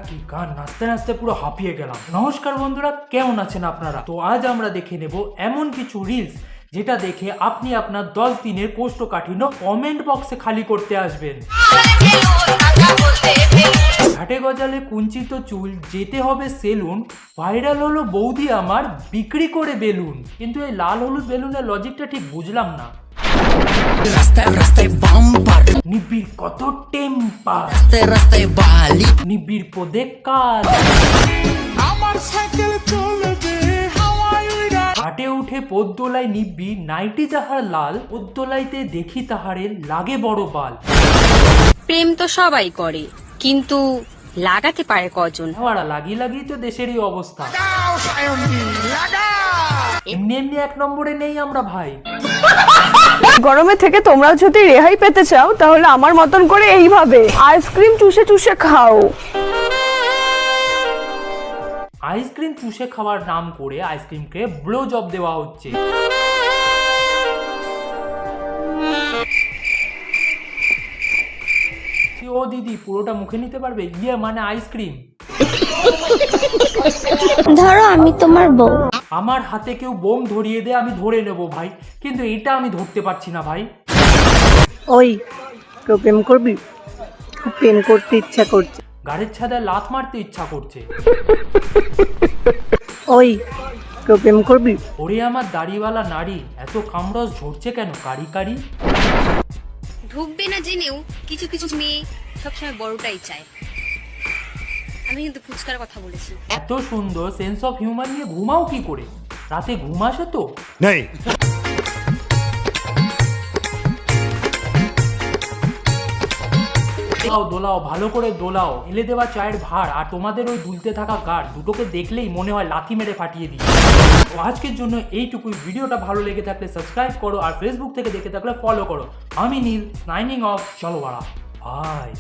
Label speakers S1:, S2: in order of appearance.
S1: কি গান, নাচতে নাচতে পুরো হাঁপিয়ে গেলাম। নমস্কার বন্ধুরা, কেমন আছেন আপনারা? তো আজ আমরা দেখে নেব এমন কিছু রিলস যেটা দেখে আপনি আপনার 10 দিনের কোষ্ঠকাঠিন্য কমেন্ট বক্সে খালি করতে আসবেন। ঘাটে গজালে কুঞ্চিত চুল, যেতে হবে সেলুন, ভাইরাল হলো বৌদি আমার বিক্রি করে বেলুন। কিন্তু এই লাল হলুদ বেলুনের লজিকটা ঠিক বুঝলাম না।
S2: রাস্তায় রাস্তায় বাম্পার,
S1: নিবিড় কত টেম্পার,
S2: রাস্তায় রাস্তায় বালি,
S1: নিবিড় পদে কাল,
S2: আমার সাইকেল চলবে হাওয়ায় উড়া।
S1: হাটে উঠে পদ্দোলায় নিব্বি, নাইটি যাহার লাল, পদ্দোলাইতে দেখি তাহারে লাগে বড় বাল।
S3: প্রেম তো সবাই করে, কিন্তু লাগাতে পারে কজন?
S1: লাগিয়ে লাগিয়ে তো দেশেরই অবস্থা। এমনি এমনি 1 নম্বরে নেই আমরা ভাই।
S4: গরমে থেকে তোমরা যদি রেহাই পেতে চাও তাহলে আমার মতন করে এইভাবে আইসক্রিম চুষে চুষে খাও।
S1: আইসক্রিম চুষে খাওয়ার নাম করে আইসক্রিমকে ব্লো জব দেওয়া হচ্ছে। ও দিদি, পুরোটা মুখে নিতে পারবে? ইয়ে মানে আইসক্রিম।
S5: ধরো আমি তোমার বউ।
S1: আমার হাতে কেউ বোম ধরিয়ে দে, আমি ধরে নেব ভাই, কিন্তু এটা আমি ধরতে পারছি না ভাই।
S6: ওই কেউ প্রেম করবি? খুব প্রেম করতে ইচ্ছা করছে।
S1: গাড়ির ছাদায় লাথ মারতে ইচ্ছা করছে।
S6: ওই কেউ প্রেম করবি?
S1: ওরে আমার দাড়িওয়ালা নারী, এত কামরস ঝরছে কেন কারি কারি?
S3: ঢুকবে না জেনেও কিছু কিছু মেয়ে সবসময় বড়টাই চায়। আমি কিন্তু ফুচকার কথা বলেছি।
S1: এত সুন্দর সেন্স অফ হিউমার নিয়ে ঘুমাও কি করে? রাতে ঘুম আসে তো?
S7: নেই।
S1: দোলাও দোলাও, ভালো করে দোলাও। এলে দেওয়া চায়ের ভার আর তোমাদের ওই দুলতে থাকা গাঢ়, দুটোকে দেখলেই মনে হয় লাথি মেরে ফাটিয়ে দিই। তো আজকের জন্য এইটুকুই। ভিডিওটা ভালো লেগে থাকলে সাবস্ক্রাইব করো, আর ফেসবুক থেকে দেখে থাকলে ফলো করো। আমি নীল, সাইনিং অফ। চলো বাড়া, বাই।